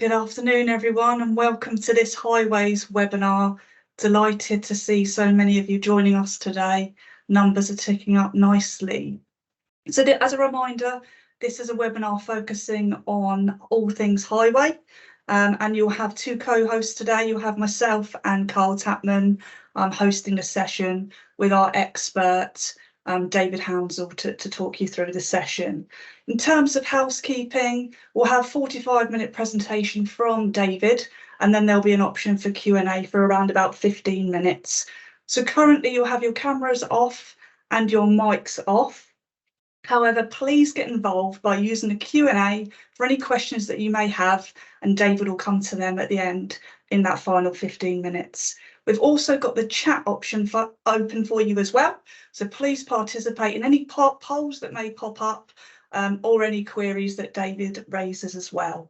Good afternoon, everyone, and welcome to this Highways webinar. Delighted to see so many of you joining us today. Numbers are ticking up nicely. So as a reminder, this is a webinar focusing on all things highway, and you'll have two co-hosts today. You'll have myself and Carl Tapman hosting the session with our expert, David Hounsell, to talk you through the session. In terms of housekeeping, we'll have a 45-minute presentation from David, and then there'll be an option for Q&A for around about 15 minutes. So currently you'll have your cameras off and your mics off. However, please get involved by using the Q&A for any questions that you may have, and David will come to them at the end in that final 15 minutes. We've also got the chat option open for you as well, so please participate in any polls that may pop up or any queries that David raises as well.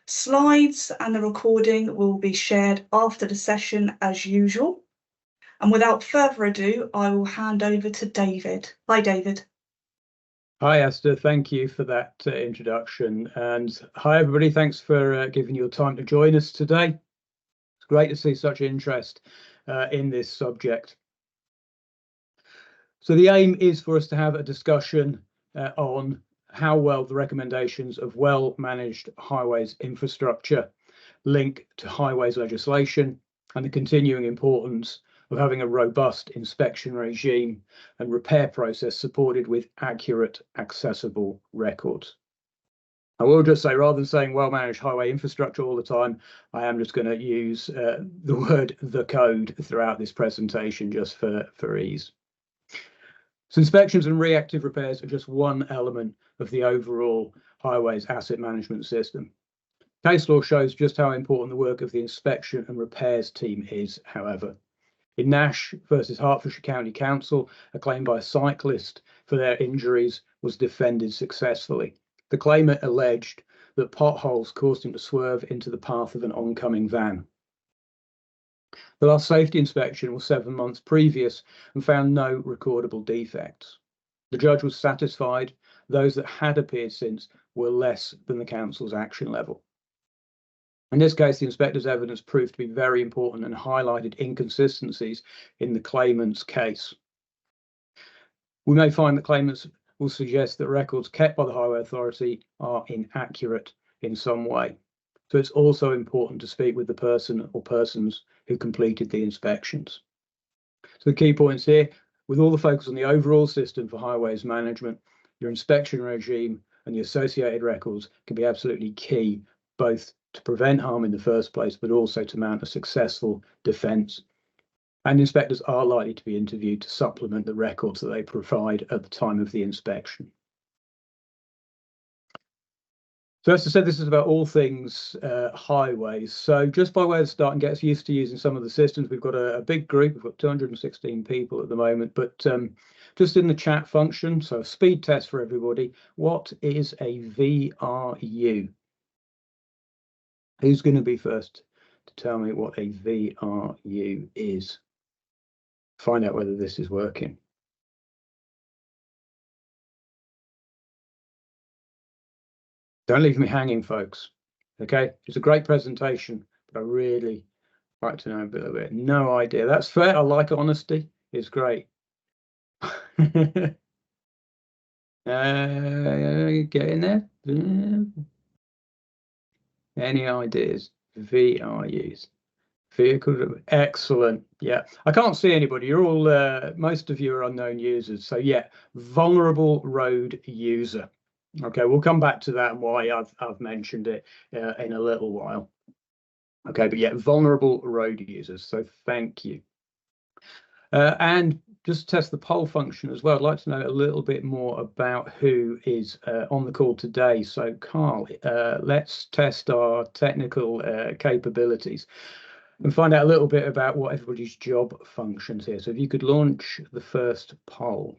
Slides and the recording will be shared after the session as usual. And without further ado, I will hand over to David. Hi, David. Hi, Esther. Thank you for that introduction. And hi, everybody. Thanks for giving your time to join us today. It's great to see such interest in this subject. So the aim is for us to have a discussion on how well the recommendations of well-managed highways infrastructure link to highways legislation and the continuing importance of having a robust inspection regime and repair process supported with accurate, accessible records. I will just say, rather than saying well-managed highway infrastructure all the time, I am just going to use the word "the code" throughout this presentation just for ease. So inspections and reactive repairs are just one element of the overall highways asset management system. Case law shows just how important the work of the inspection and repairs team is, however. In Nash versus Hertfordshire County Council, a claim by a cyclist for their injuries was defended successfully. The claimant alleged that potholes caused him to swerve into the path of an oncoming van. The last safety inspection was 7 months previous and found no recordable defects. The judge was satisfied those that had appeared since were less than the council's action level. In this case, the inspector's evidence proved to be very important and highlighted inconsistencies in the claimant's case. We may find that claimants will suggest that records kept by the Highway Authority are inaccurate in some way. So it's also important to speak with the person or persons who completed the inspections. So the key points here, with all the focus on the overall system for highways management, your inspection regime and the associated records can be absolutely key, both to prevent harm in the first place, but also to mount a successful defence. And inspectors are likely to be interviewed to supplement the records that they provide at the time of the inspection. So as I said, this is about all things highways. So just by way of start and get us used to using some of the systems, we've got a big group. We've got 216 people at the moment, but just in the chat function, so a speed test for everybody. What is a VRU? Who's going to be first to tell me what a VRU is? Find out whether this is working. Don't leave me hanging, folks. Okay, it's a great presentation, but I really like to know a bit of it. No idea. That's fair. I like honesty. It's great. Get in there. Any ideas? VRUs. Vehicle. Excellent. Yeah, I can't see anybody. You're all, most of you are unknown users. So yeah, vulnerable road user. Okay, we'll come back to that and why I've mentioned it in a little while. Okay, but yeah, vulnerable road users. So thank you. And just to test the poll function as well, I'd like to know a little bit more about who is on the call today. So Carl, let's test our technical capabilities and find out a little bit about what everybody's job functions here. So if you could launch the first poll.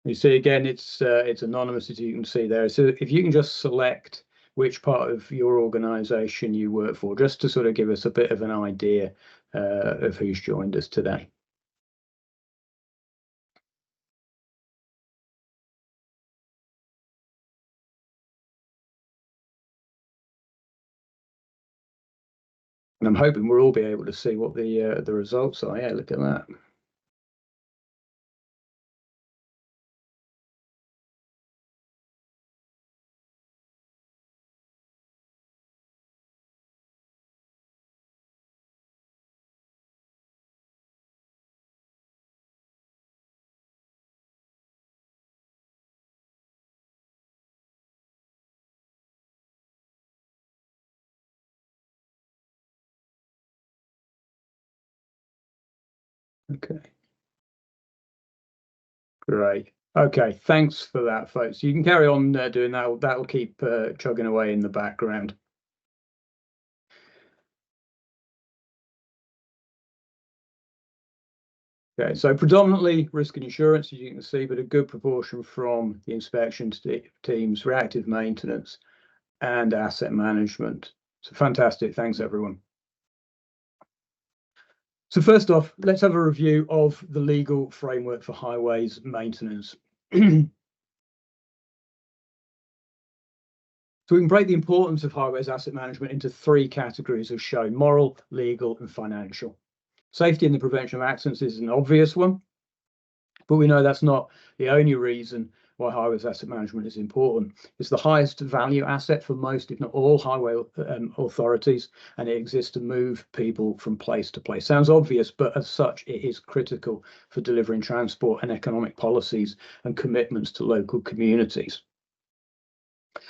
You see, again, it's anonymous, as you can see there. So if you can just select which part of your organisation you work for, just to sort of give us a bit of an idea of who's joined us today. And I'm hoping we'll all be able to see what the results are. Yeah, look at that. Okay. Great. Okay, thanks for that, folks. You can carry on doing that. That'll keep chugging away in the background. Okay, so predominantly risk and insurance, as you can see, but a good proportion from the inspection teams, reactive maintenance, and asset management. So fantastic. Thanks, everyone. So first off, let's have a review of the legal framework for highways maintenance. So we can break the importance of highways asset management into three categories as shown: moral, legal, and financial. Safety and the prevention of accidents is an obvious one, but we know that's not the only reason why highways asset management is important. It's the highest value asset for most, if not all, highway authorities, and it exists to move people from place to place. Sounds obvious, but as such, it is critical for delivering transport and economic policies and commitments to local communities.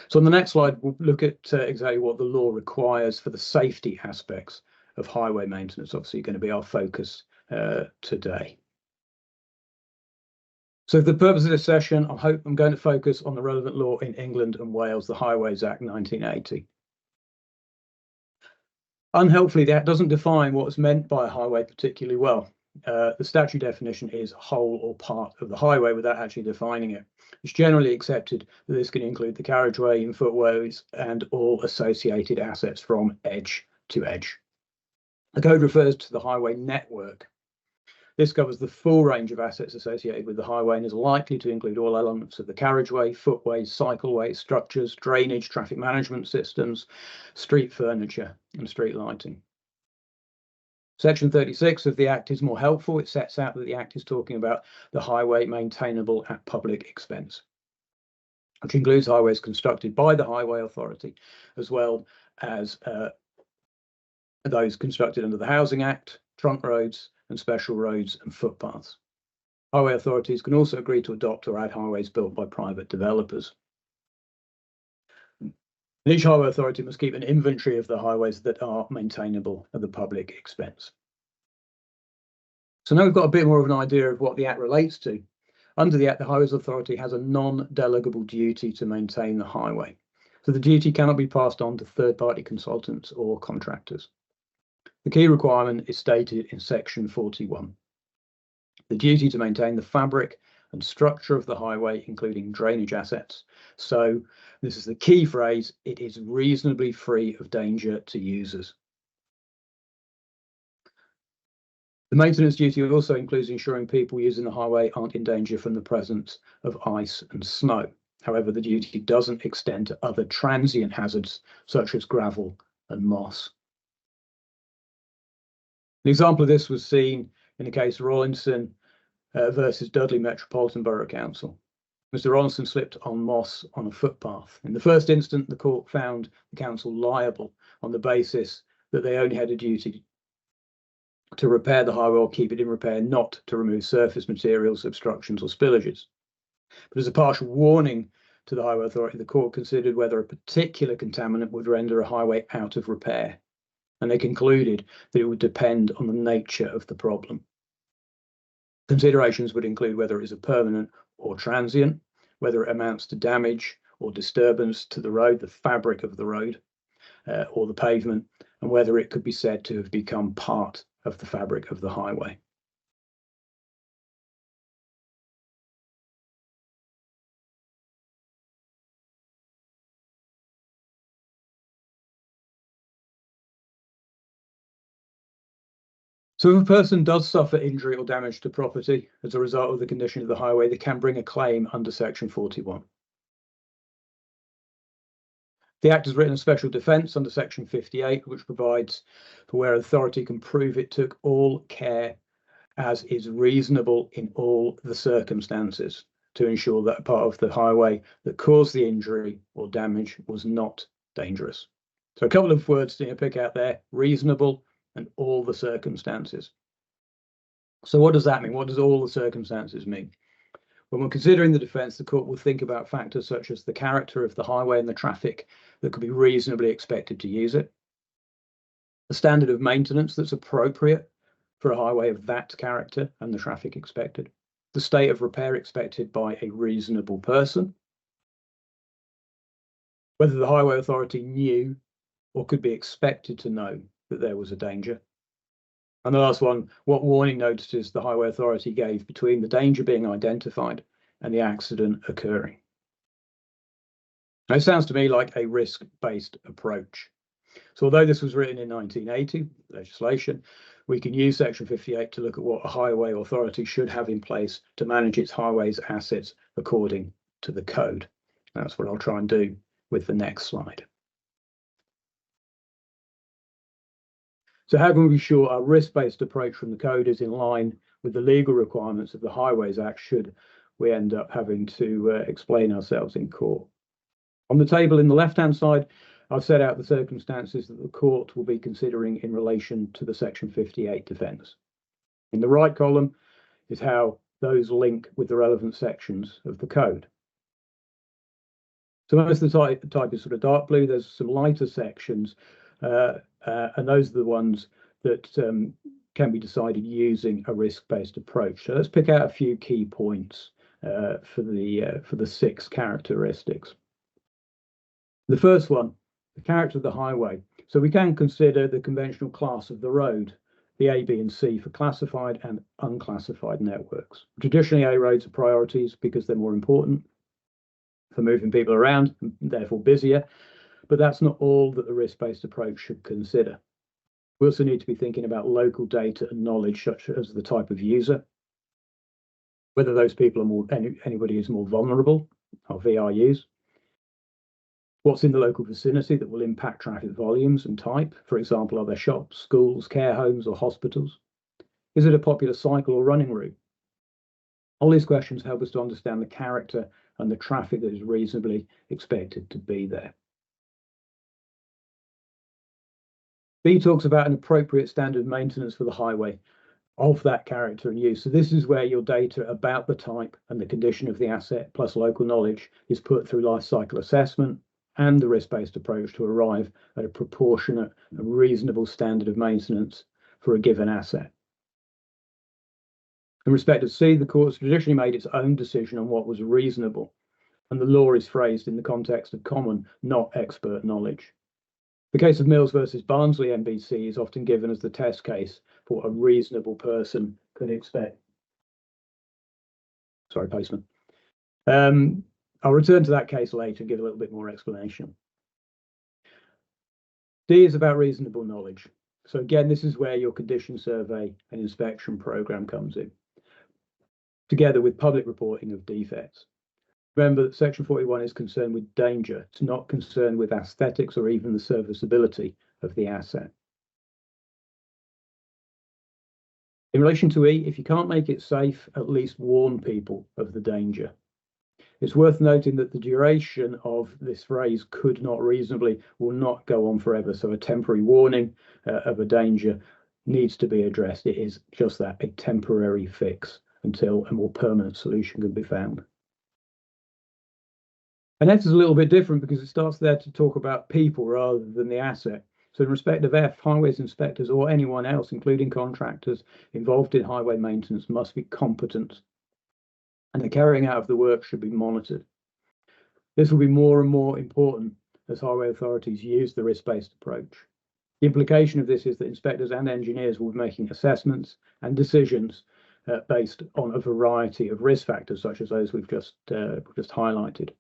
So on the next slide, we'll look at exactly what the law requires for the safety aspects of highway maintenance. Obviously, going to be our focus today. So for the purpose of this session, I'm going to focus on the relevant law in England and Wales, the Highways Act 1980. Unhelpfully, the Act doesn't define what's meant by a highway particularly well. The statute definition is whole or part of the highway without actually defining it. It's generally accepted that this can include the carriageway and footways and all associated assets from edge to edge. The code refers to the highway network. This covers the full range of assets associated with the highway and is likely to include all elements of the carriageway, footways, cycleways, structures, drainage, traffic management systems, street furniture, and street lighting. Section 36 of the Act is more helpful. It sets out that the Act is talking about the highway maintainable at public expense, which includes highways constructed by the Highway Authority, as well as those constructed under the Housing Act, trunk roads, and special roads and footpaths. Highway authorities can also agree to adopt or add highways built by private developers. And each highway authority must keep an inventory of the highways that are maintainable at the public expense. So now we've got a bit more of an idea of what the Act relates to. Under the Act, the Highways Authority has a non-delegable duty to maintain the highway. So the duty cannot be passed on to third-party consultants or contractors. The key requirement is stated in section 41. The duty to maintain the fabric and structure of the highway, including drainage assets. So this is the key phrase: it is reasonably free of danger to users. The maintenance duty also includes ensuring people using the highway aren't in danger from the presence of ice and snow. However, the duty doesn't extend to other transient hazards such as gravel and moss. An example of this was seen in the case of Rawlinson versus Dudley Metropolitan Borough Council. Mr. Rawlinson slipped on moss on a footpath. In the first instance, the court found the council liable on the basis that they only had a duty to repair the highway or keep it in repair, not to remove surface materials, obstructions, or spillages. But as a partial warning to the Highway Authority, the court considered whether a particular contaminant would render a highway out of repair, and they concluded that it would depend on the nature of the problem. Considerations would include whether it is a permanent or transient, whether it amounts to damage or disturbance to the road, the fabric of the road, or the pavement, and whether it could be said to have become part of the fabric of the highway. So if a person does suffer injury or damage to property as a result of the condition of the highway, they can bring a claim under section 41. The Act has written a special defence under Section 58, which provides for where authority can prove it took all care as is reasonable in all the circumstances to ensure that part of the highway that caused the injury or damage was not dangerous. So a couple of words to pick out there: reasonable and all the circumstances. So what does that mean? What does all the circumstances mean? When we're considering the defence, the court will think about factors such as the character of the highway and the traffic that could be reasonably expected to use it, the standard of maintenance that's appropriate for a highway of that character and the traffic expected, the state of repair expected by a reasonable person, whether the highway authority knew or could be expected to know that there was a danger, and the last one, what warning notices the highway authority gave between the danger being identified and the accident occurring. Now, it sounds to me like a risk-based approach. So although this was written in 1980, legislation, we can use Section 58 to look at what a highway authority should have in place to manage its highways assets according to the code. That's what I'll try and do with the next slide. So how can we be sure our risk-based approach from the code is in line with the legal requirements of the Highways Act should we end up having to explain ourselves in court? On the table in the left-hand side, I've set out the circumstances that the court will be considering in relation to the Section 58 defence. In the right column is how those link with the relevant sections of the code. So most of the type is sort of dark blue. There's some lighter sections, and those are the ones that can be decided using a risk-based approach. So let's pick out a few key points for the 6 characteristics. The first one, the character of the highway. So we can consider the conventional class of the road, the A, B, and C for classified and unclassified networks. Traditionally, A roads are priorities because they're more important for moving people around, and therefore busier, but that's not all that the risk-based approach should consider. We also need to be thinking about local data and knowledge, such as the type of user, whether those people are anybody who's more vulnerable, or VRUs, what's in the local vicinity that will impact traffic volumes and type. For example, are there shops, schools, care homes, or hospitals? Is it a popular cycle or running route? All these questions help us to understand the character and the traffic that is reasonably expected to be there. B talks about an appropriate standard of maintenance for the highway of that character and use. So this is where your data about the type and the condition of the asset plus local knowledge is put through life cycle assessment and the risk-based approach to arrive at a proportionate and reasonable standard of maintenance for a given asset. In respect of C, the court's traditionally made its own decision on what was reasonable, and the law is phrased in the context of common, not expert knowledge. The case of Mills versus Barnsley MBC is often given as the test case for what a reasonable person can expect. Sorry, postman. I'll return to that case later and give a little bit more explanation. D is about reasonable knowledge. So again, this is where your condition survey and inspection program comes in, together with public reporting of defects. Remember that Section 41 is concerned with danger. It's not concerned with aesthetics or even the serviceability of the asset. In relation to E, if you can't make it safe, at least warn people of the danger. It's worth noting that the duration of this phrase could not reasonably will not go on forever. So a temporary warning of a danger needs to be addressed. It is just that, a temporary fix until a more permanent solution can be found. And F is a little bit different because it starts there to talk about people rather than the asset. So in respect of F, highways inspectors or anyone else, including contractors involved in highway maintenance, must be competent, and the carrying out of the work should be monitored. This will be more and more important as highway authorities use the risk-based approach. The implication of this is that inspectors and engineers will be making assessments and decisions based on a variety of risk factors, such as those we've just highlighted.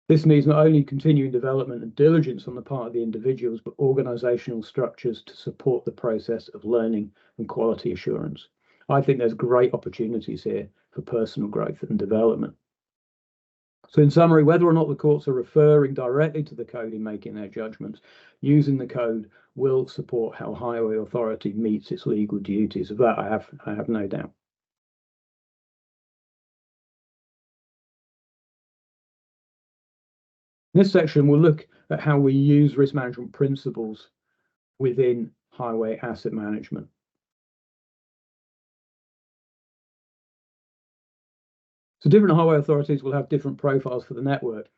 This means not only continuing development and diligence on the part of the individuals, but organisational structures to support the process of learning and quality assurance. I think there's great opportunities here for personal growth and development. So in summary, whether or not the courts are referring directly to the code in making their judgments, using the code will support how Highway Authority meets its legal duties. Of that, I have no doubt. In this section, we'll look at how we use risk management principles within highway asset management. So different highway authorities will have different profiles for the network.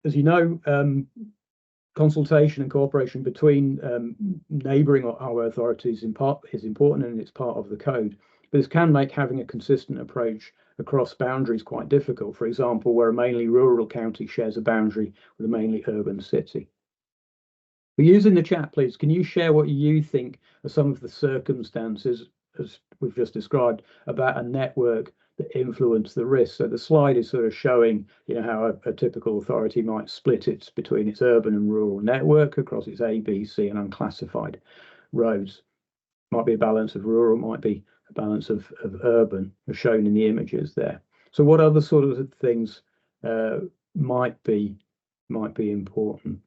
As you know, consultation and cooperation between neighbouring highway authorities is important, and it's part of the code. But this can make having a consistent approach across boundaries quite difficult. For example, where a mainly rural county shares a boundary with a mainly urban city. But using the chat, please, can you share what you think are some of the circumstances, as we've just described, about a network that influence the risk? So the slide is sort of showing, how a typical authority might split it between its urban and rural network across its A, B, C, and unclassified roads. Might be a balance of rural, might be a balance of urban, as shown in the images there. So what other sort of things might be important?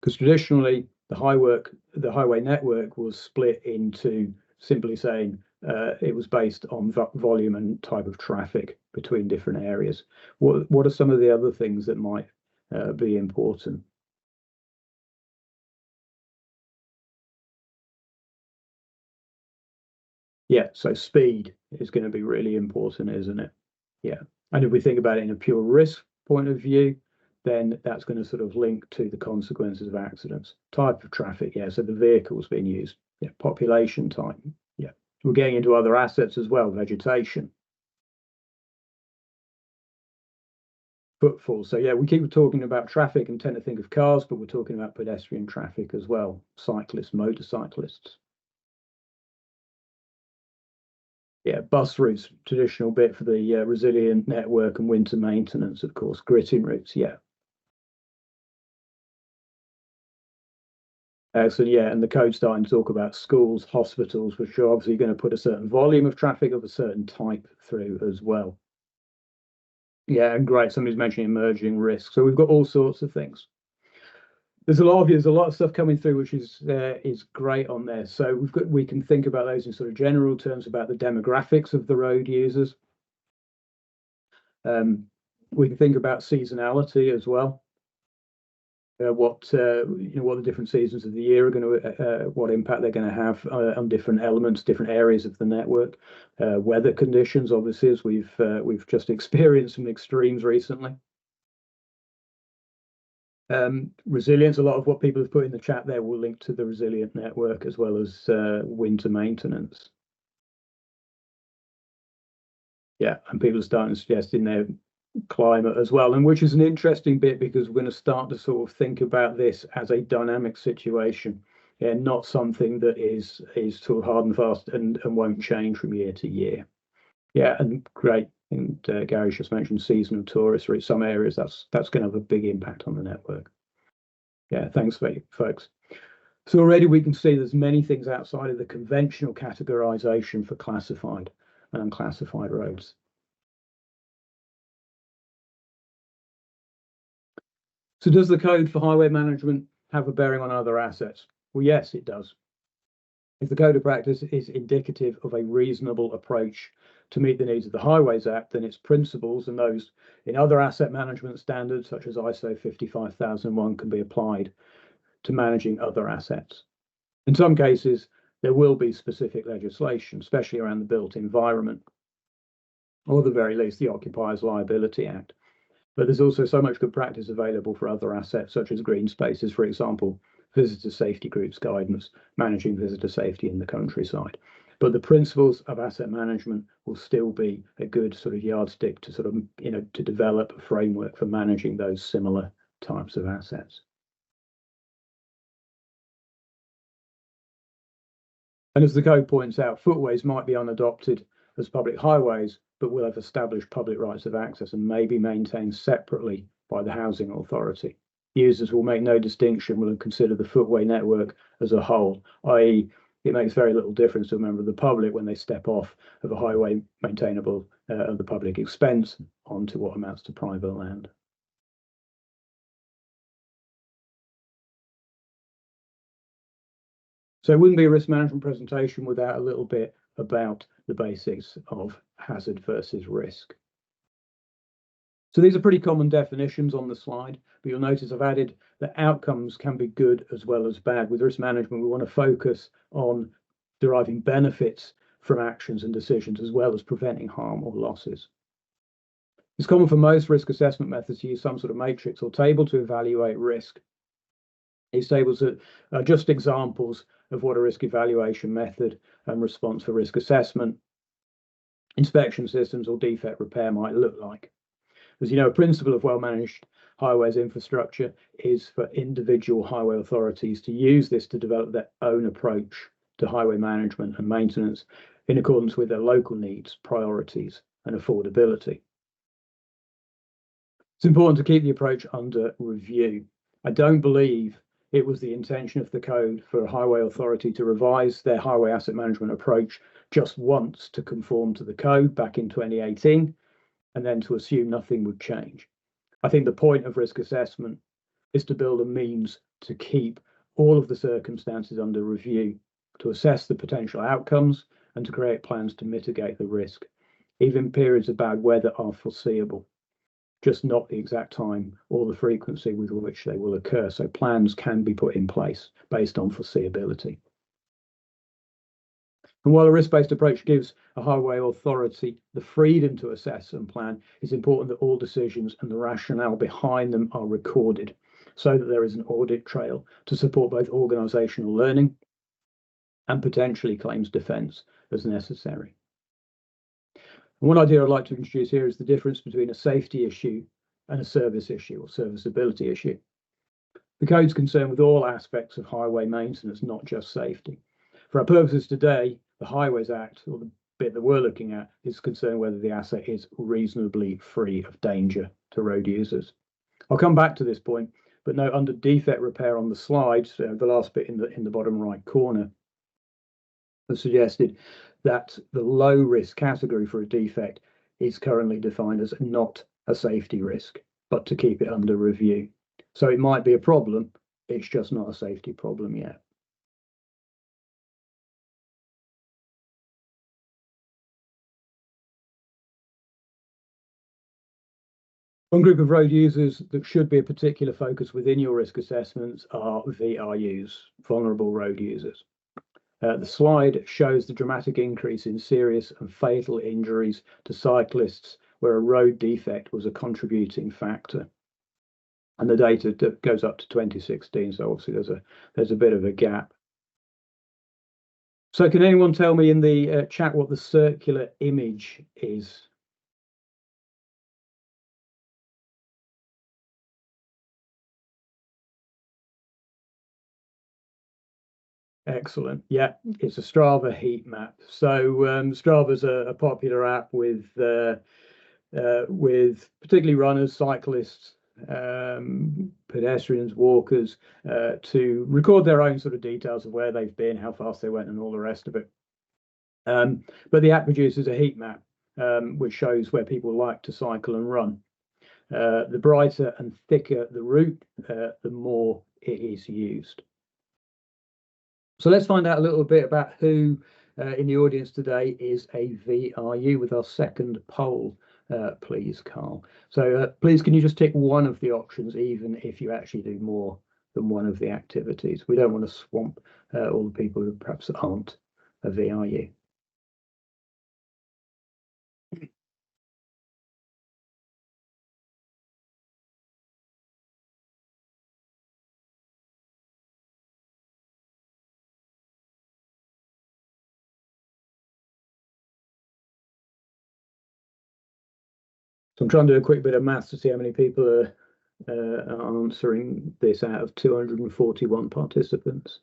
Because traditionally the highway network was split into simply saying it was based on volume and type of traffic between different areas. What are some of the other things that might be important? Yeah, so speed is going to be really important, isn't it? Yeah, and if we think about it in a pure risk point of view, then that's going to sort of link to the consequences of accidents. Type of traffic, yeah, so the vehicles being used, yeah, population type, yeah. We're getting into other assets as well, vegetation. Footfall, so yeah, we keep talking about traffic and tend to think of cars, but we're talking about pedestrian traffic as well, cyclists, motorcyclists. Yeah, bus routes, traditional bit for the resilient network and winter maintenance, of course, gritting routes, yeah. So yeah, and the code's starting to talk about schools, hospitals, which are obviously going to put a certain volume of traffic of a certain type through as well. Yeah, and great. Somebody's mentioning emerging risks. So we've got all sorts of things. There's a lot of stuff coming through, which is great on there. So we can think about those in sort of general terms about the demographics of the road users. We can think about seasonality as well. What the different seasons of the year are going to, what impact they're going to have on different elements, different areas of the network. Weather conditions, obviously, as we've just experienced some extremes recently. Resilience, a lot of what people have put in the chat there will link to the resilient network as well as winter maintenance. Yeah, and people are starting to suggest in their climate as well, and which is an interesting bit because we're going to start to sort of think about this as a dynamic situation, and not something that is sort of hard and fast and won't change from year to year. Yeah, and great. And Gary's just mentioned seasonal tourists, or in some areas that's going to have a big impact on the network. Yeah, thanks, folks. So already we can see there's many things outside of the conventional categorization for classified and unclassified roads. So does the code for highway management have a bearing on other assets? Well, yes, it does. If the code of practice is indicative of a reasonable approach to meet the needs of the Highways Act, then its principles and those in other asset management standards, such as ISO 55001, can be applied to managing other assets. In some cases, there will be specific legislation, especially around the built environment, or at the very least, the Occupiers Liability Act. But there's also so much good practice available for other assets, such as green spaces, for example, visitor safety groups guidance, managing visitor safety in the countryside. But the principles of asset management will still be a good sort of yardstick to sort of, to develop a framework for managing those similar types of assets. And as the code points out, footways might be unadopted as public highways, but will have established public rights of access and may be maintained separately by the housing authority. Users will make no distinction, will consider the footway network as a whole, i.e. it makes very little difference to a member of the public when they step off of a highway maintainable at the public expense onto what amounts to private land. So it wouldn't be a risk management presentation without a little bit about the basics of hazard versus risk. So these are pretty common definitions on the slide, but you'll notice I've added that outcomes can be good as well as bad. With risk management, we want to focus on deriving benefits from actions and decisions, as well as preventing harm or losses. It's common for most risk assessment methods to use some sort of matrix or table to evaluate risk. These tables are just examples of what a risk evaluation method and response for risk assessment, inspection systems, or defect repair might look like. As you know, a principle of well-managed highways infrastructure is for individual highway authorities to use this to develop their own approach to highway management and maintenance in accordance with their local needs, priorities, and affordability. It's important to keep the approach under review. I don't believe it was the intention of the code for a highway authority to revise their highway asset management approach just once to conform to the code back in 2018. And then to assume nothing would change. I think the point of risk assessment is to build a means to keep all of the circumstances under review, to assess the potential outcomes, and to create plans to mitigate the risk. Even periods of bad weather are foreseeable, just not the exact time or the frequency with which they will occur. So plans can be put in place based on foreseeability. And while a risk-based approach gives a highway authority the freedom to assess and plan, it's important that all decisions and the rationale behind them are recorded so that there is an audit trail to support both organisational learning and potentially claims defence as necessary. And one idea I'd like to introduce here is the difference between a safety issue and a service issue or serviceability issue. The code's concerned with all aspects of highway maintenance, not just safety. For our purposes today, the Highways Act, or the bit that we're looking at, is concerned whether the asset is reasonably free of danger to road users. I'll come back to this point, but note under defect repair on the slide, so the last bit in the bottom right corner, has suggested that the low risk category for a defect is currently defined as not a safety risk, but to keep it under review. So it might be a problem, it's just not a safety problem yet. One group of road users that should be a particular focus within your risk assessments are VRUs, vulnerable road users. The slide shows the dramatic increase in serious and fatal injuries to cyclists where a road defect was a contributing factor. And the data goes up to 2016, so obviously there's a bit of a gap. So can anyone tell me in the chat what the circular image is? Excellent. Yeah, it's a Strava heat map. So Strava's a popular app with particularly runners, cyclists, pedestrians, walkers, to record their own sort of details of where they've been, how fast they went, and all the rest of it. But the app produces a heat map, which shows where people like to cycle and run. The brighter and thicker the route, the more it is used. So let's find out a little bit about who in the audience today is a VRU with our second poll, please, Carl. So please, can you just tick one of the options, even if you actually do more than one of the activities? We don't want to swamp all the people who perhaps aren't a VRU. So I'm trying to do a quick bit of maths to see how many people are answering this out of 241 participants.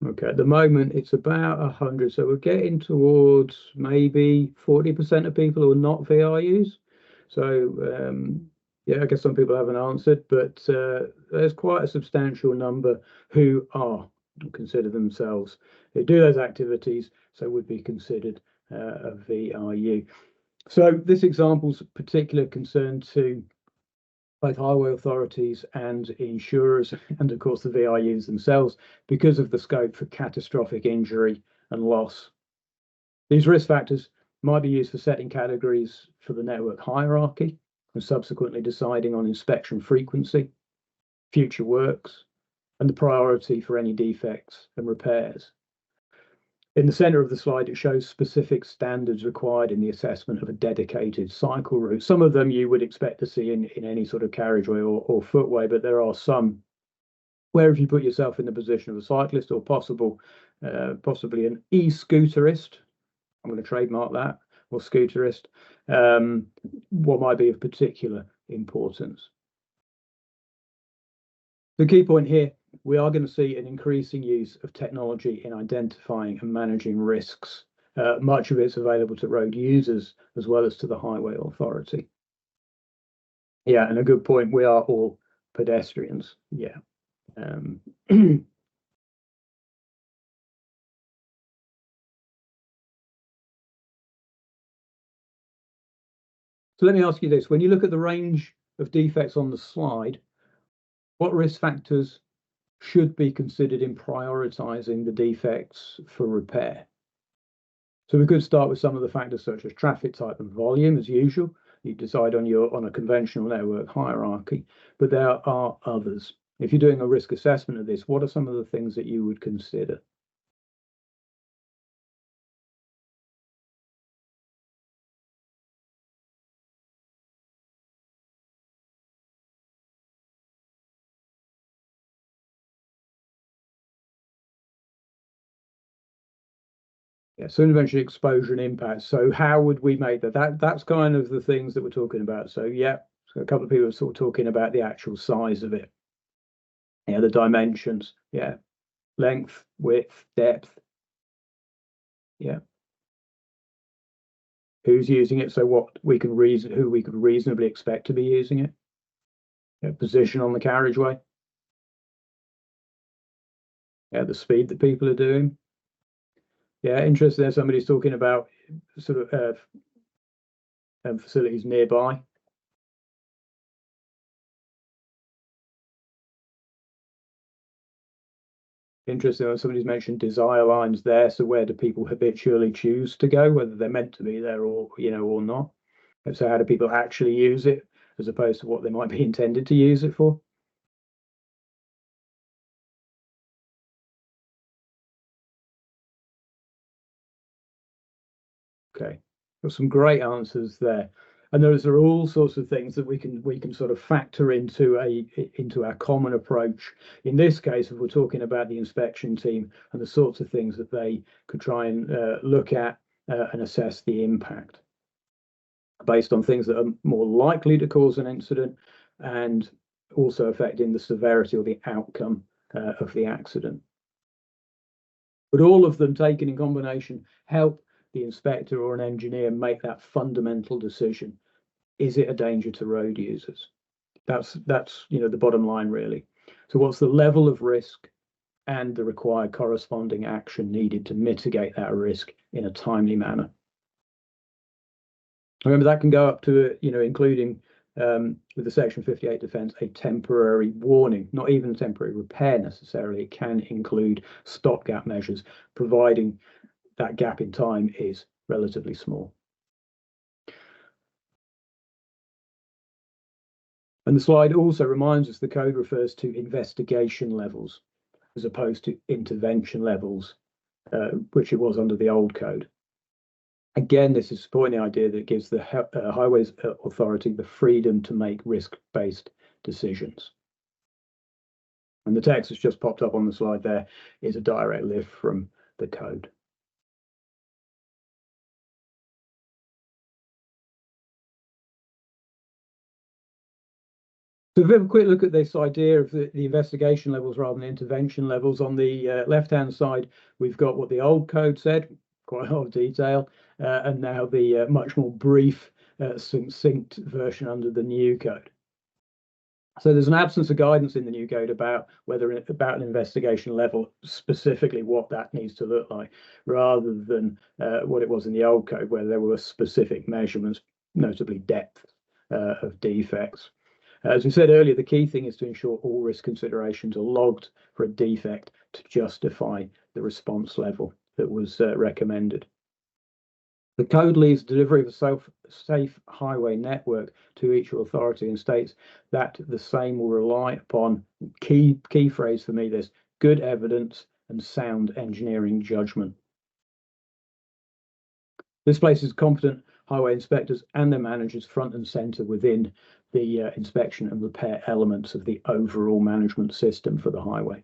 Okay, at the moment it's about 100, so we're getting towards maybe 40% of people who are not VRUs. So yeah, I guess some people haven't answered, but there's quite a substantial number who are consider themselves who do those activities, so would be considered a VRU. So this example's particular concern to both highway authorities and insurers, and of course the VRUs themselves, because of the scope for catastrophic injury and loss. These risk factors might be used for setting categories for the network hierarchy and subsequently deciding on inspection frequency, future works, and the priority for any defects and repairs. In the center of the slide, it shows specific standards required in the assessment of a dedicated cycle route. Some of them you would expect to see in any sort of carriageway or footway, but there are some where if you put yourself in the position of a cyclist or possibly an e-scooterist, I'm going to trademark that, or scooterist, what might be of particular importance. The key point here, we are going to see an increasing use of technology in identifying and managing risks. Much of it's available to road users as well as to the highway authority. Yeah, and a good point, we are all pedestrians. Yeah. So let me ask you this, when you look at the range of defects on the slide, what risk factors should be considered in prioritizing the defects for repair? So we could start with some of the factors such as traffic type and volume, as usual. You decide on a conventional network hierarchy, but there are others. If you're doing a risk assessment of this, what are some of the things that you would consider? Yeah, so eventually exposure and impact. So how would we make that's kind of the things that we're talking about. So yeah, so a couple of people are sort of talking about the actual size of it. Yeah, the dimensions. Yeah, length, width, depth. Yeah, who's using it? So what we can who we could reasonably expect to be using it. Yeah, position on the carriageway. Yeah, the speed that people are doing. Yeah, interesting. There, somebody's talking about sort of facilities nearby. Interesting. Somebody's mentioned desire lines there. So where do people habitually choose to go, whether they're meant to be there or or not? And so how do people actually use it as opposed to what they might be intended to use it for? Okay, got some great answers there. And those are all sorts of things that we can sort of factor into our common approach. In this case, if we're talking about the inspection team and the sorts of things that they could try and look at and assess the impact based on things that are more likely to cause an incident and also affecting the severity or the outcome of the accident. But all of them taken in combination help the inspector or an engineer make that fundamental decision. Is it a danger to road users? That's the bottom line really. So what's the level of risk and the required corresponding action needed to mitigate that risk in a timely manner? Remember that can go up to including with the Section 58 defence a temporary warning, not even a temporary repair necessarily. It can include stopgap measures, providing that gap in time is relatively small. And the slide also reminds us the code refers to investigation levels as opposed to intervention levels, which it was under the old code. Again, this is supporting the idea that it gives the Highways Authority the freedom to make risk-based decisions. And the text that's just popped up on the slide there is a direct lift from the code. So if we have a quick look at this idea of the investigation levels rather than intervention levels, on the left-hand side, we've got what the old code said, quite a lot of detail, and now the much more brief, succinct version under the new code. So there's an absence of guidance in the new code about about an investigation level, specifically what that needs to look like, rather than what it was in the old code, where there were specific measurements, notably depth of defects. As we said earlier, the key thing is to ensure all risk considerations are logged for a defect to justify the response level that was recommended. The code leaves delivery of a safe highway network to each authority and states that the same will rely upon, key phrase for me, this, good evidence and sound engineering judgment. This places competent highway inspectors and their managers front and center within the inspection and repair elements of the overall management system for the highway.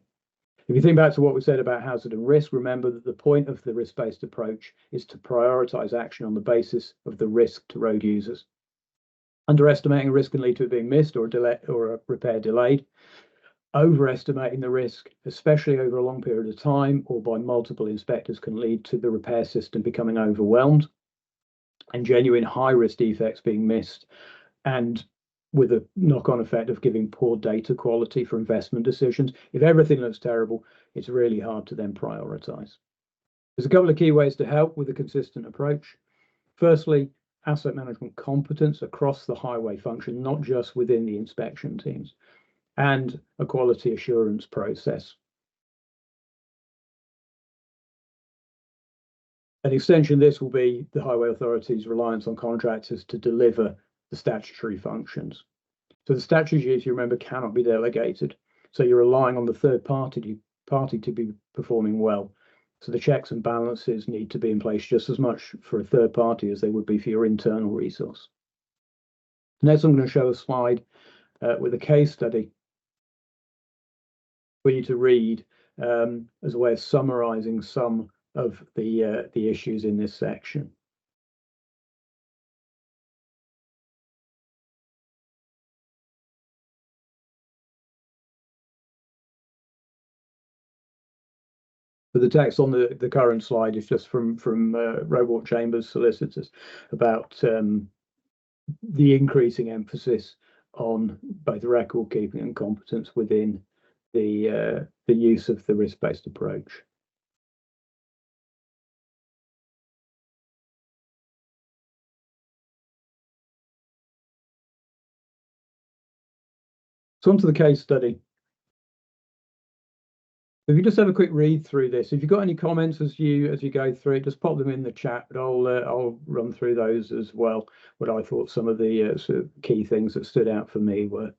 If you think back to what we said about hazard and risk, remember that the point of the risk-based approach is to prioritize action on the basis of the risk to road users. Underestimating a risk can lead to it being missed or a repair delayed. Overestimating the risk, especially over a long period of time or by multiple inspectors, can lead to the repair system becoming overwhelmed and genuine high-risk defects being missed, and with a knock-on effect of giving poor data quality for investment decisions. If everything looks terrible, it's really hard to then prioritize. There's a couple of key ways to help with a consistent approach. Firstly, asset management competence across the highway function, not just within the inspection teams, and a quality assurance process. An extension of this will be the highway authority's reliance on contractors to deliver the statutory functions. So the statutory duties, you remember, cannot be delegated. So you're relying on the third party to be performing well. So the checks and balances need to be in place just as much for a third party as they would be for your internal resource. Next, I'm going to show a slide with a case study for you to read as a way of summarizing some of the issues in this section. But the text on the current slide is just from Robert Chambers solicitors about the increasing emphasis on both record keeping and competence within the use of the risk-based approach. So onto the case study. If you just have a quick read through this, if you've got any comments as you go through it, just pop them in the chat, but I'll run through those as well. What I thought some of the sort of key things that stood out for me were.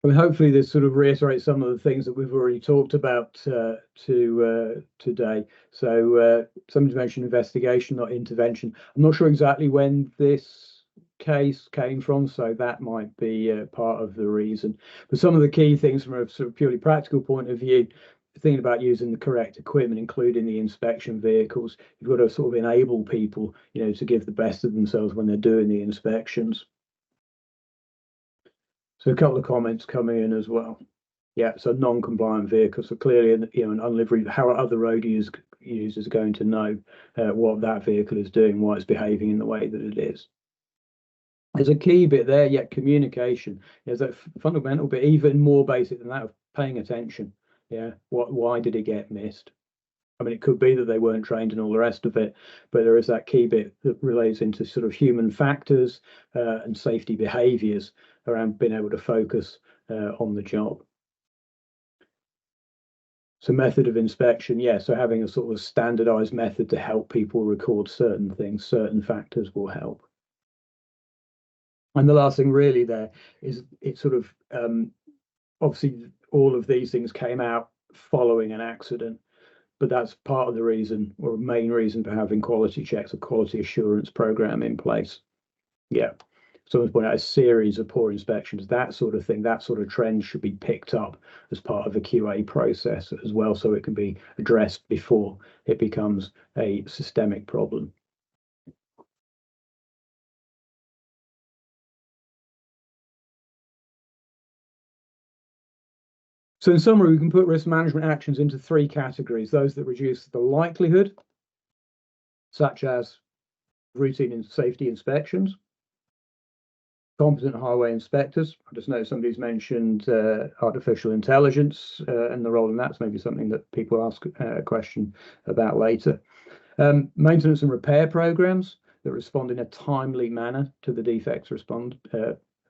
I mean, hopefully this sort of reiterates some of the things that we've already talked about today. So somebody mentioned investigation, not intervention. I'm not sure exactly when this case came from, so that might be part of the reason. But some of the key things from a sort of purely practical point of view, thinking about using the correct equipment, including the inspection vehicles, you've got to sort of enable people, to give the best of themselves when they're doing the inspections. So a couple of comments coming in as well. Yeah, so non-compliant vehicles. So clearly, an unlivered. How are other road users going to know what that vehicle is doing, why it's behaving in the way that it is? There's a key bit there, yet communication. There's a fundamental bit, even more basic than that, of paying attention. Yeah, why did it get missed? I mean, it could be that they weren't trained and all the rest of it, but there is that key bit that relates into sort of human factors and safety behaviours around being able to focus on the job. So method of inspection, yeah, so having a sort of standardized method to help people record certain things, certain factors will help. And the last thing really there is it sort of, obviously all of these things came out following an accident, but that's part of the reason or main reason for having quality checks, a quality assurance program in place. Yeah. Someone's pointed out a series of poor inspections, that sort of thing, that sort of trend should be picked up as part of a QA process as well, so it can be addressed before it becomes a systemic problem. So in summary, we can put risk management actions into three categories: those that reduce the likelihood, such as routine and safety inspections, competent highway inspectors. I just know somebody's mentioned artificial intelligence and the role in that's maybe something that people ask a question about later. Maintenance and repair programs that respond in a timely manner to the defects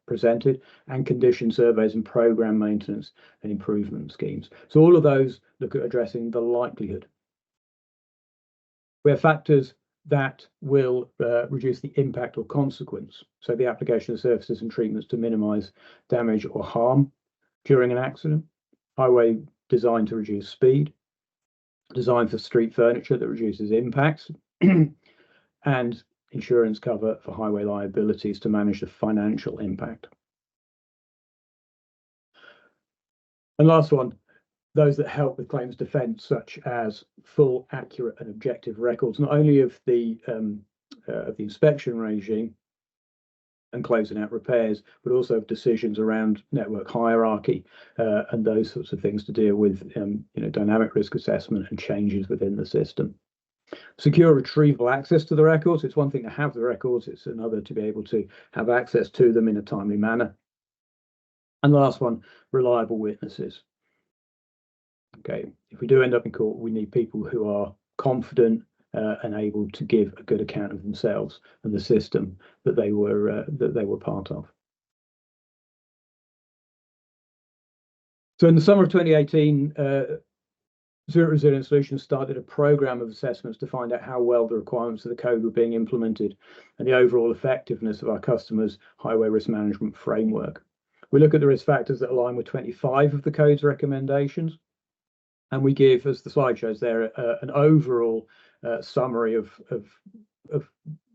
presented, and condition surveys and program maintenance and improvement schemes. So all of those look at addressing the likelihood. We have factors that will reduce the impact or consequence. So the application of services and treatments to minimize damage or harm during an accident, highway design to reduce speed, design for street furniture that reduces impacts, and insurance cover for highway liabilities to manage the financial impact. And last one, those that help with claims defence, such as full, accurate and objective records, not only of the inspection regime and closing out repairs, but also of decisions around network hierarchy and those sorts of things to deal with dynamic risk assessment and changes within the system. Secure retrieval access to the records. It's one thing to have the records, it's another to be able to have access to them in a timely manner. And the last one, reliable witnesses. Okay, if we do end up in court, we need people who are confident and able to give a good account of themselves and the system that they were part of. So in the summer of 2018, Zurich Resilience Solutions started a program of assessments to find out how well the requirements of the code were being implemented and the overall effectiveness of our customers' highway risk management framework. We look at the risk factors that align with 25 of the code's recommendations, and we give, as the slide shows there, an overall summary of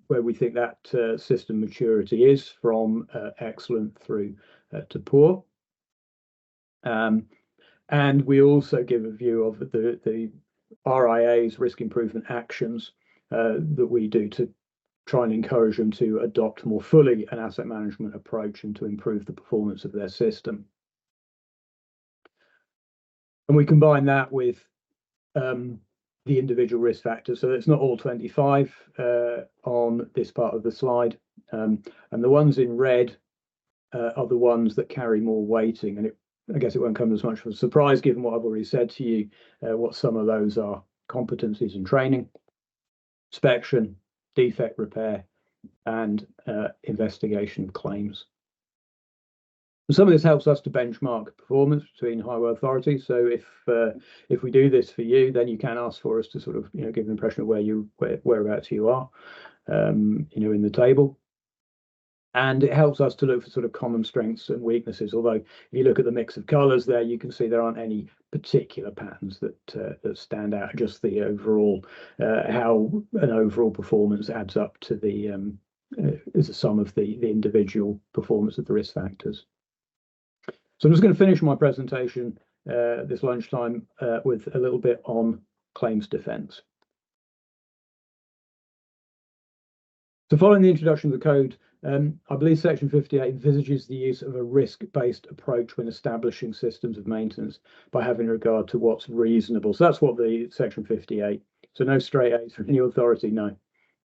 where we think that system maturity is, from excellent through to poor. And we also give a view of the RIA's risk improvement actions that we do to try and encourage them to adopt more fully an asset management approach and to improve the performance of their system. And we combine that with the individual risk factors. So it's not all 25 on this part of the slide. And the ones in red are the ones that carry more weighting. And I guess it won't come as much of a surprise, given what I've already said to you, what some of those are: competencies and training, inspection, defect repair, and investigation of claims. And some of this helps us to benchmark performance between highway authorities. So if we do this for you, then you can ask for us to sort of give an impression of whereabouts you are, in the table. And it helps us to look for sort of common strengths and weaknesses. Although if you look at the mix of colours there, you can see there aren't any particular patterns that stand out. Just the overall how an overall performance adds up to the is a sum of the individual performance of the risk factors. So I'm just going to finish my presentation this lunchtime with a little bit on claims defence. So following the introduction of the code, I believe Section 58 envisages the use of a risk-based approach when establishing systems of maintenance by having regard to what's reasonable. So that's what the Section 58. So no straight A's from any authority, no.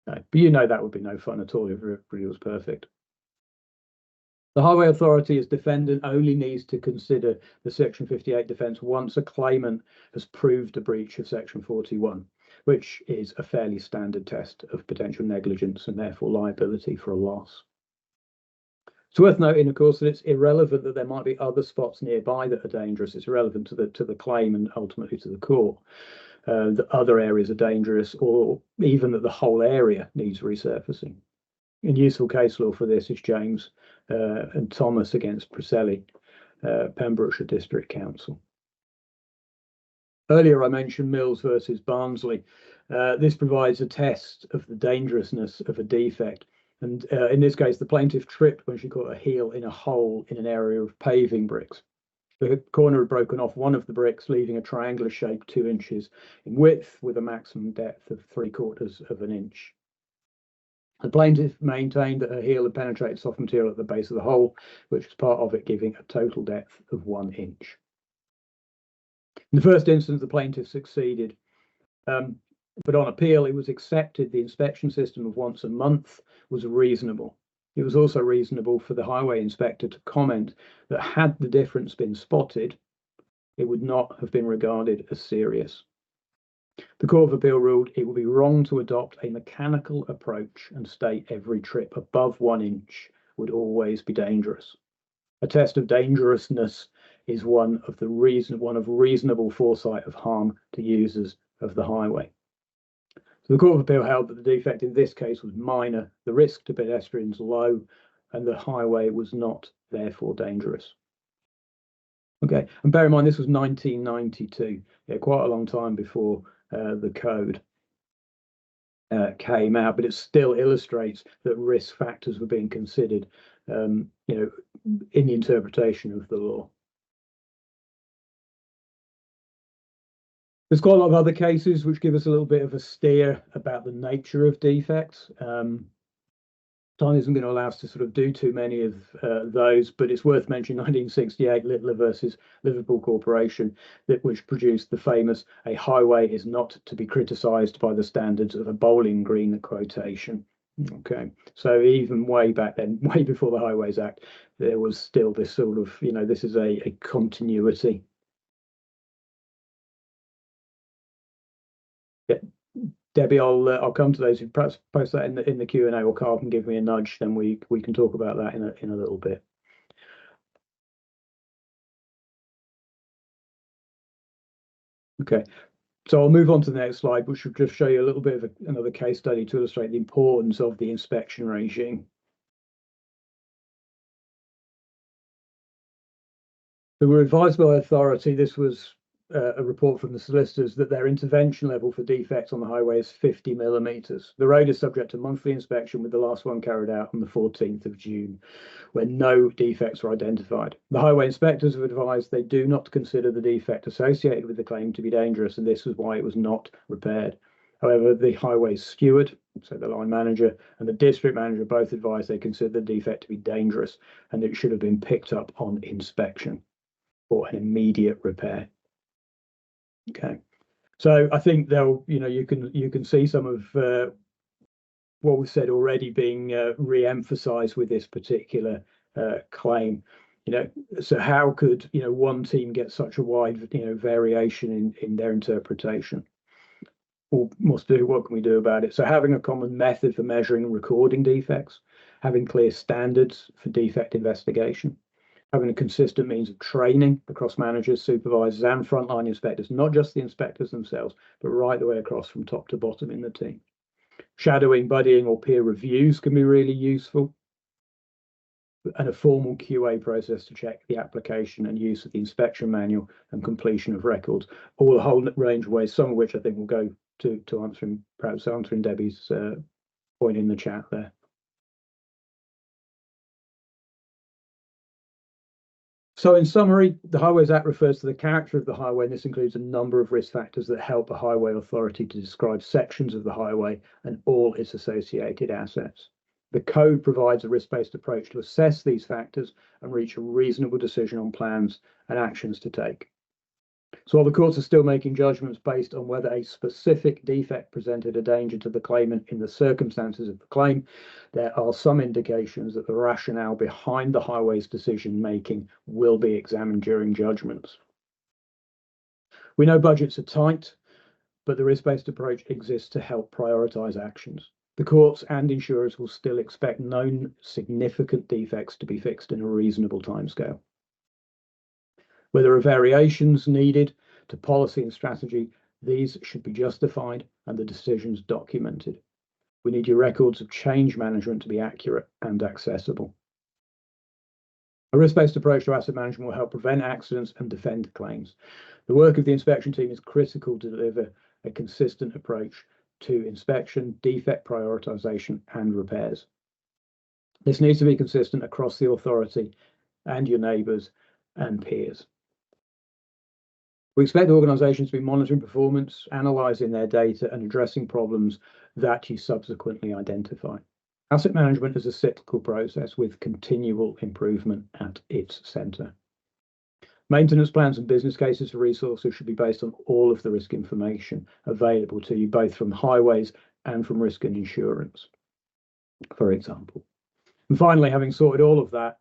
But that would be no fun at all if everybody was perfect. The Highway Authority as defendant only needs to consider the Section 58 defence once a claimant has proved a breach of Section 41, which is a fairly standard test of potential negligence and therefore liability for a loss. It's worth noting, of course, that it's irrelevant that there might be other spots nearby that are dangerous. It's irrelevant to the claim and ultimately to the court. That other areas are dangerous, or even that the whole area needs resurfacing. In useful case law for this is James and Thomas against Preselli, Pembrokeshire District Council. Earlier I mentioned Mills versus Barnsley. This provides a test of the dangerousness of a defect. And in this case, the plaintiff tripped when she caught her heel in a hole in an area of paving bricks. The corner had broken off one of the bricks, leaving a triangular shape 2 inches in width with a maximum depth of 3/4 of an inch. The plaintiff maintained that her heel had penetrated soft material at the base of the hole, which was part of it giving a total depth of 1 inch. In the first instance, the plaintiff succeeded, but on appeal, it was accepted the inspection system of once a month was reasonable. It was also reasonable for the highway inspector to comment that had the difference been spotted, it would not have been regarded as serious. The Court of Appeal ruled it would be wrong to adopt a mechanical approach and state every trip above 1 inch would always be dangerous. A test of dangerousness is one of reasonable foresight of harm to users of the highway. So the Court of Appeal held that the defect in this case was minor, the risk to pedestrians low, and the highway was not therefore dangerous. Okay, and bear in mind this was 1992, quite a long time before the code came out, but it still illustrates that risk factors were being considered, in the interpretation of the law. There's quite a lot of other cases which give us a little bit of a steer about the nature of defects. Time isn't going to allow us to sort of do too many of those, but it's worth mentioning 1968 Littler versus Liverpool Corporation, which produced the famous "a highway is not to be criticised by the standards of a bowling green" quotation. Okay, so even way back then, way before the Highways Act, there was still this sort of, this is a continuity. Yeah. Debbie, I'll come to those. Perhaps post that in the Q&A, or Carl can give me a nudge. Then we can talk about that in a little bit. Okay, so I'll move on to the next slide, which will just show you a little bit of another case study to illustrate the importance of the inspection regime. So we're advised by authority. This was a report from the solicitors that their intervention level for defects on the highway is 50 millimetres. The road is subject to monthly inspection, with the last one carried out on the 14th of June, when no defects were identified. The highway inspectors have advised they do not consider the defect associated with the claim to be dangerous, and this is why it was not repaired. However, the highway steward, so the line manager, and the district manager both advised they consider the defect to be dangerous and it should have been picked up on inspection for an immediate repair. Okay, so I think you can see some of what was said already being re-emphasized with this particular claim. So how could one team get such a wide variation in their interpretation? Or what can we do about it? So having a common method for measuring and recording defects, having clear standards for defect investigation, having a consistent means of training across managers, supervisors, and frontline inspectors, not just the inspectors themselves, but right the way across from top to bottom in the team. Shadowing, buddying, or peer reviews can be really useful, and a formal QA process to check the application and use of the inspection manual and completion of records, all a whole range of ways, some of which I think will go to answering Debbie's point in the chat there. So in summary, the Highways Act refers to the character of the highway, and this includes a number of risk factors that help a highway authority to describe sections of the highway and all its associated assets. The code provides a risk-based approach to assess these factors and reach a reasonable decision on plans and actions to take. So while the courts are still making judgments based on whether a specific defect presented a danger to the claimant in the circumstances of the claim, there are some indications that the rationale behind the highways decision making will be examined during judgments. We know budgets are tight, but the risk-based approach exists to help prioritise actions. The courts and insurers will still expect known significant defects to be fixed in a reasonable timescale. Where there are variations needed to policy and strategy, these should be justified and the decisions documented. We need your records of change management to be accurate and accessible. A risk-based approach to asset management will help prevent accidents and defend claims. The work of the inspection team is critical to deliver a consistent approach to inspection, defect prioritisation and repairs. This needs to be consistent across the authority and your neighbours and peers. We expect organisations to be monitoring performance, analysing their data and addressing problems that you subsequently identify. Asset management is a cyclical process with continual improvement at its centre. Maintenance plans and business cases for resources should be based on all of the risk information available to you, both from highways and from risk and insurance, for example. And finally, having sorted all of that,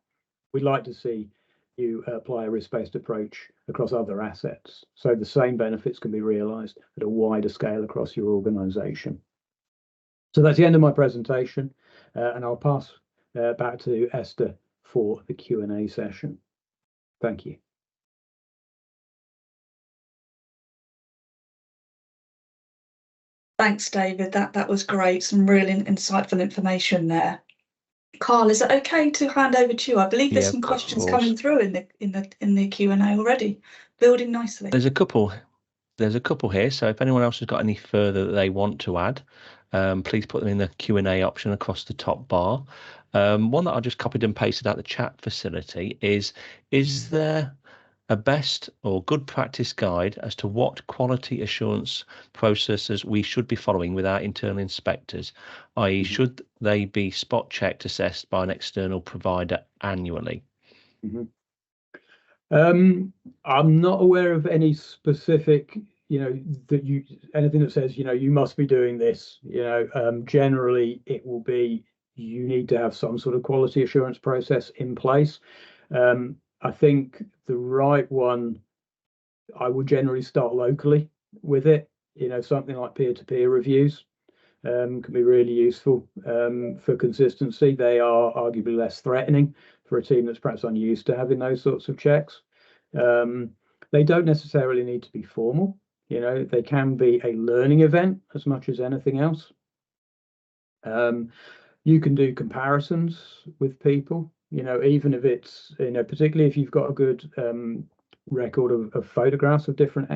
we'd like to see you apply a risk-based approach across other assets, so the same benefits can be realised at a wider scale across your organisation. So that's the end of my presentation, and I'll pass back to Esther for the Q&A session. Thank you. Thanks, David. That was great. Some really insightful information there. Carl, is it okay to hand over to you? I believe there's some questions coming through in the Q&A already, building nicely. There's a couple here. So if anyone else has got any further that they want to add, please put them in the Q&A option across the top bar. One that I just copied and pasted out the chat facility is there a best or good practice guide as to what quality assurance processes we should be following with our internal inspectors, i.e. should they be spot checked, assessed by an external provider annually? I'm not aware of any specific, anything that says, you must be doing this. Generally it will be, you need to have some sort of quality assurance process in place. I think the right one, I would generally start locally with it. Something like peer-to-peer reviews can be really useful for consistency. They are arguably less threatening for a team that's perhaps unused to having those sorts of checks. They don't necessarily need to be formal. They can be a learning event as much as anything else. You can do comparisons with people. Even if it's, particularly if you've got a good record of photographs of different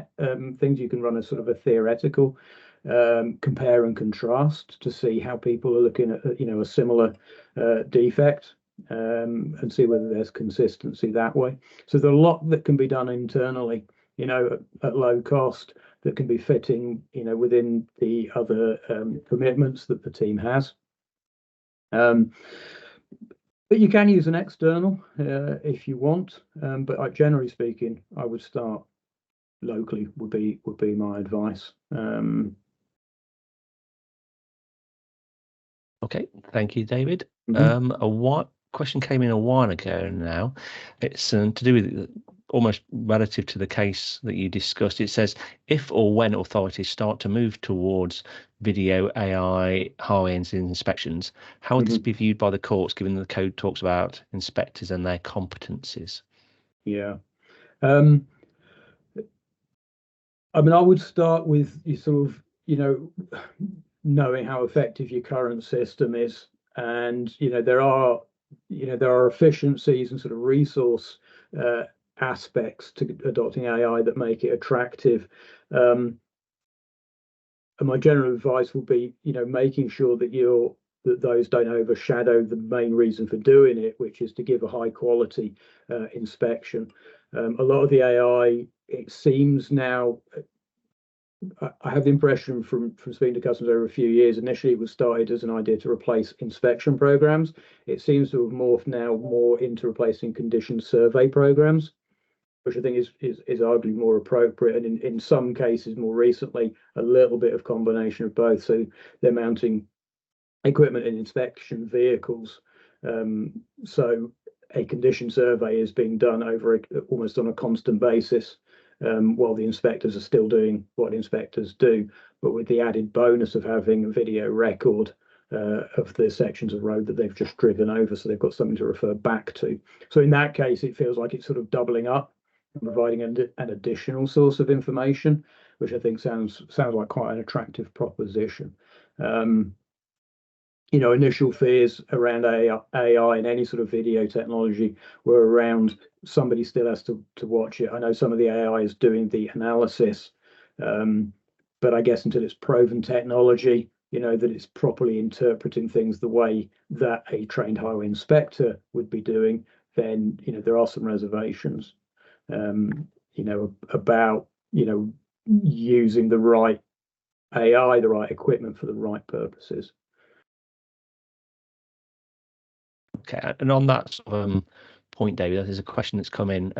things, you can run a sort of a theoretical compare and contrast to see how people are looking at, a similar defect and see whether there's consistency that way. So there's a lot that can be done internally, at low cost that can be fitting, within the other commitments that the team has. But you can use an external if you want, but generally speaking, I would start locally would be my advice. Okay, thank you, David. A question came in a while ago now. It's to do with almost relative to the case that you discussed. It says, if or when authorities start to move towards video AI highways inspections, how would this be viewed by the courts, given the code talks about inspectors and their competencies? Yeah. I I would start with you sort of, knowing how effective your current system is. And, there are efficiencies and sort of resource aspects to adopting AI that make it attractive. And my general advice will be, making sure that those don't overshadow the main reason for doing it, which is to give a high quality inspection. A lot of the AI, it seems now, I have the impression from speaking to customers over a few years, initially it was started as an idea to replace inspection programs. It seems to have morphed now more into replacing condition survey programs. which I think is arguably more appropriate, and in some cases more recently a little bit of combination of both. So they're mounting equipment in inspection vehicles. So a condition survey is being done almost on a constant basis, while the inspectors are still doing what inspectors do, but with the added bonus of having a video record of the sections of road that they've just driven over, so they've got something to refer back to. So in that case, it feels like it's sort of doubling up and providing an additional source of information, which I think sounds like quite an attractive proposition. Initial fears around AI and any sort of video technology were around somebody still has to watch it. I know some of the AI is doing the analysis, but I guess until it's proven technology, that it's properly interpreting things the way that a trained highway inspector would be doing, then, there are some reservations, about, using the right AI, the right equipment for the right purposes. Okay, and on that sort of point, David, there's a question that's come in.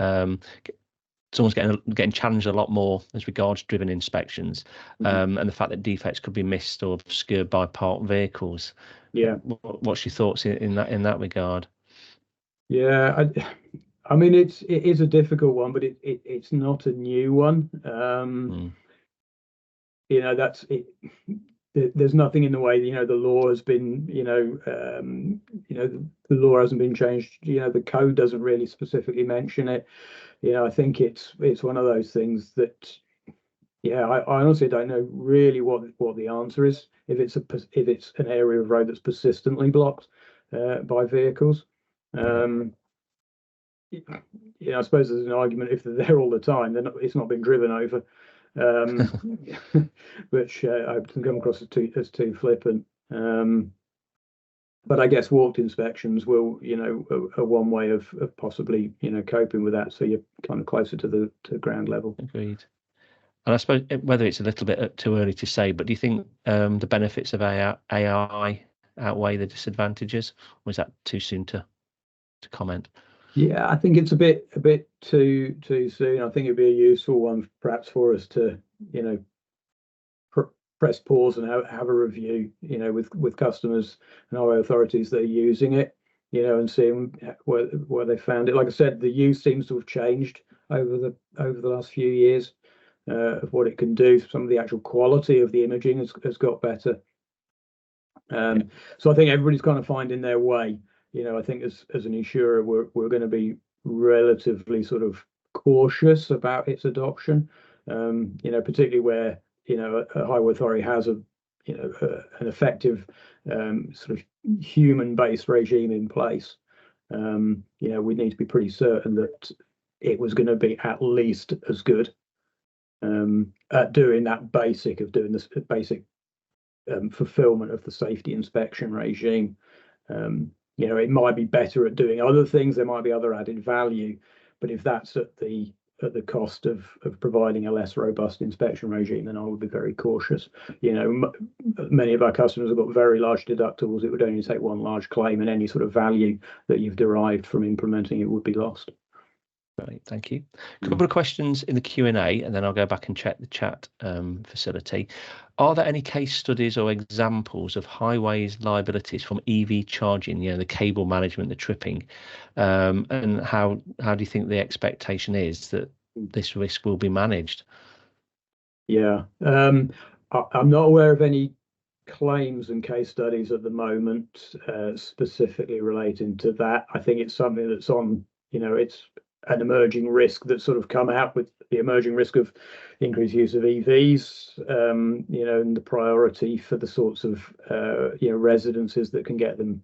Someone's getting challenged a lot more as regards driven inspections, and the fact that defects could be missed or obscured by parked vehicles. Yeah. What's your thoughts in that regard? Yeah, I mean it is a difficult one, but it's not a new one. That's it. There's nothing in the way, the law has been, the law hasn't been changed. The code doesn't really specifically mention it. I think it's one of those things that, I honestly don't know really what the answer is. If it's an area of road that's persistently blocked by vehicles, I suppose there's an argument if they're there all the time, it's not been driven over. Which I can come across as too flippant. But I guess walked inspections will, are one way of possibly, coping with that. So you're kind of closer to the ground level. Agreed. And I suppose whether it's a little bit too early to say, but do you think the benefits of AI outweigh the disadvantages, or is that too soon to comment? Yeah, I think it's a bit too soon. I think it'd be a useful one perhaps for us to, press pause and have a review, with customers and highway authorities that are using it, and seeing where they found it. Like I said, the use seems to have changed over the last few years of what it can do. Some of the actual quality of the imaging has got better. So I think everybody's kind of finding their way. I think as an insurer, we're going to be relatively sort of cautious about its adoption, particularly where, a highway authority has an effective sort of human-based regime in place. We need to be pretty certain that it was going to be at least as good at doing that basic fulfillment of the safety inspection regime. It might be better at doing other things. There might be other added value, but if that's at the cost of providing a less robust inspection regime, then I would be very cautious. Many of our customers have got very large deductibles. It would only take one large claim, and any sort of value that you've derived from implementing it would be lost. Right, thank you. A couple of questions in the Q&A, and then I'll go back and check the chat facility. Are there any case studies or examples of highways liabilities from EV charging, the cable management, the tripping, and how do you think the expectation is that this risk will be managed? Yeah, I'm not aware of any claims and case studies at the moment specifically relating to that. I think it's something that's on, it's an emerging risk that's sort of come out with the emerging risk of increased use of EVs, and the priority for the sorts of, residences that can get them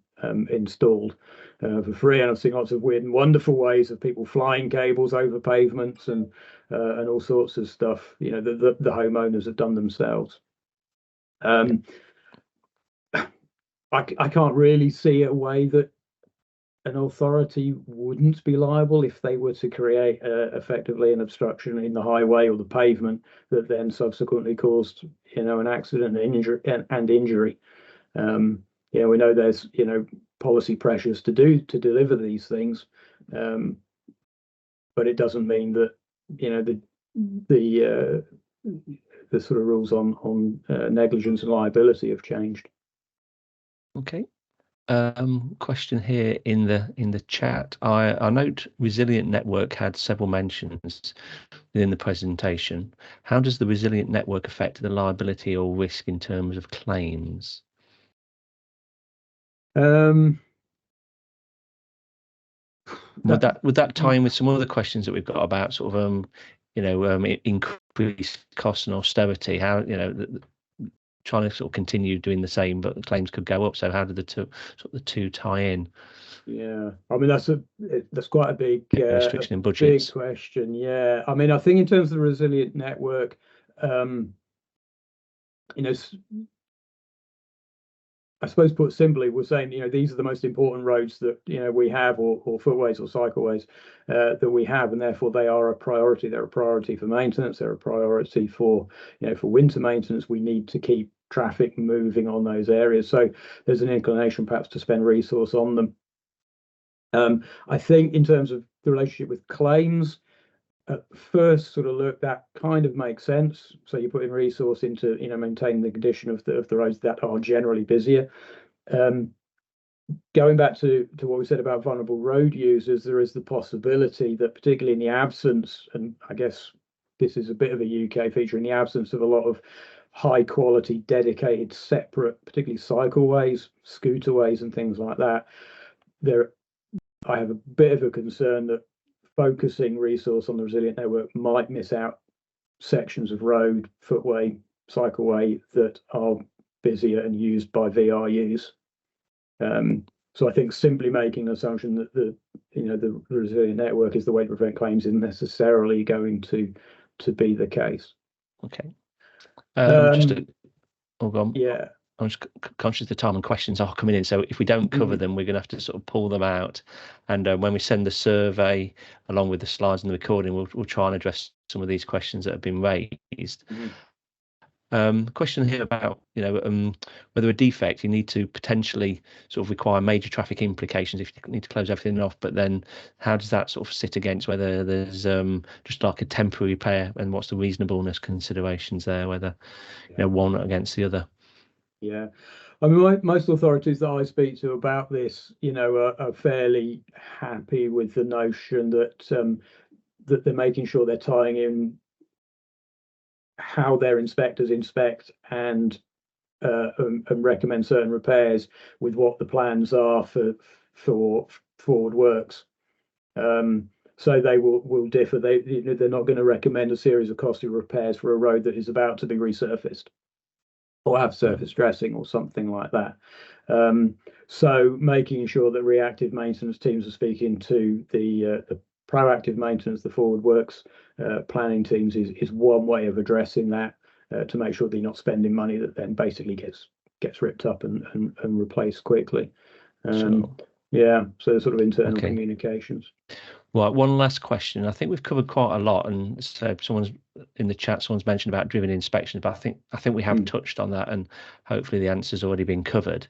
installed for free. And I've seen lots of weird and wonderful ways of people flying cables over pavements and all sorts of stuff, that the homeowners have done themselves. I can't really see a way that an authority wouldn't be liable if they were to create effectively an obstruction in the highway or the pavement that then subsequently caused, an accident and injury. We know there's, policy pressures to deliver these things. but it doesn't mean that, you know, the sort of rules on negligence and liability have changed. Okay. Question here in the chat. I note resilient network had several mentions within the presentation. How does the resilient network affect the liability or risk in terms of claims? Would that tie in with some other questions that we've got about sort of increased costs and austerity? How, you know, trying to sort of continue doing the same, but the claims could go up. So how do the two tie in? Yeah, I mean that's quite a big restriction in budgets. Big question. Yeah, I mean I think in terms of the resilient network, you know, I suppose put simply, we're saying, you know, these are the most important roads that, you know, we have, or footways or cycleways that we have, and therefore they are a priority. They're a priority for maintenance. They're a priority for, you know, for winter maintenance. We need to keep traffic moving on those areas. So there's an inclination perhaps to spend resource on them. I think in terms of the relationship with claims, at first sort of look, that kind of makes sense. So you're putting resource into, you know, maintaining the condition of the roads that are generally busier. Going back to what we said about vulnerable road users, there is the possibility that, particularly in the absence, and I guess this is a bit of a UK feature, in the absence of a lot of high quality, dedicated, separate, particularly cycleways, scooterways and things like that, I have a bit of a concern that focusing resource on the resilient network might miss out sections of road, footway, cycleway that are busier and used by VRUs. So I think simply making an assumption that the resilient network is the way to prevent claims isn't necessarily going to be the case. Okay. Yeah. I'm just conscious of the time and questions are coming in. So if we don't cover them, we're going to have to sort of pull them out. And when we send the survey along with the slides and the recording, we'll try and address some of these questions that have been raised. Question here about, you know, whether a defect, you need to potentially sort of require major traffic implications if you need to close everything off. But then how does that sort of sit against whether there's just like a temporary repair, and what's the reasonableness considerations there, whether, you know, one against the other? Yeah, I mean, most authorities that I speak to about this, you know, are fairly happy with the notion that that they're making sure they're tying in how their inspectors inspect and recommend certain repairs with what the plans are for forward works. So they will differ. They're not going to recommend a series of costly repairs for a road that is about to be resurfaced or have surface dressing or something like that. So making sure that reactive maintenance teams are speaking to the proactive maintenance, the forward works planning teams is one way of addressing that, to make sure that you're not spending money that then basically gets ripped up and replaced quickly. Sure. Yeah, so sort of internal communications. Right, one last question. I think we've covered quite a lot, and so someone's in the chat, someone's mentioned about driven inspections, but I think we have touched on that, and hopefully the answer's already been covered.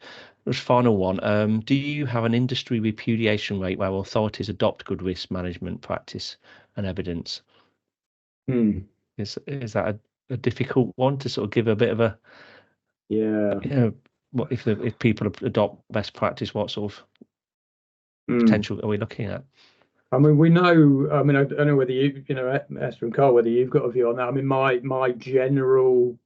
Just final one. Do you have an industry repudiation rate where authorities adopt good risk management practice and evidence? Is that a difficult one to sort of give a bit of a, yeah, you know, what if people adopt best practice, what sort of potential are we looking at? I mean, we know. I mean, I don't know whether you know, Esther and Carl, whether you've got a view on that. I mean, my general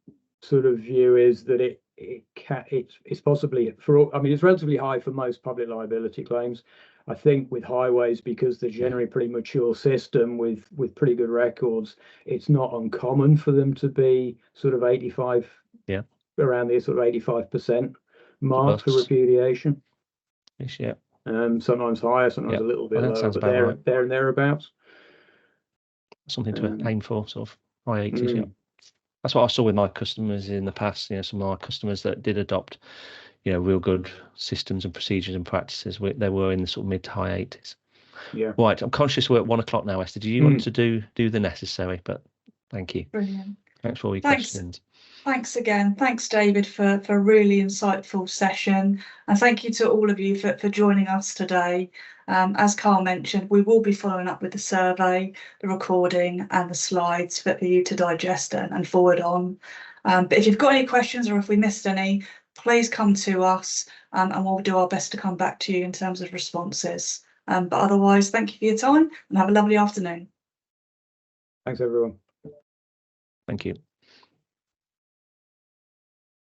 sort of view is that it's possibly for. I mean, it's relatively high for most public liability claims. I think with highways, because they're generally a pretty mature system with pretty good records, it's not uncommon for them to be sort of 85. Yeah. Around the sort of 85% mark for repudiation. Yeah. Sometimes higher, sometimes a little bit lower, but there and thereabouts. Something to aim for, sort of high 80s. Yeah, that's what I saw with my customers in the past. You know, some of my customers that did adopt, you know, real good systems and procedures and practices, they were in the sort of mid to high 80s. Yeah. Right. I'm conscious we're at 1 o'clock now, Esther. Do you want to do the necessary? But thank you. Brilliant. Thanks for all your questions. Thanks again. Thanks, David, for a really insightful session. And thank you to all of you for joining us today. As Carl mentioned, we will be following up with the survey, the recording and the slides for you to digest and forward on. But if you've got any questions or if we missed any, please come to us and we'll do our best to come back to you in terms of responses. But otherwise, thank you for your time and have a lovely afternoon. Thanks, everyone. Thank you.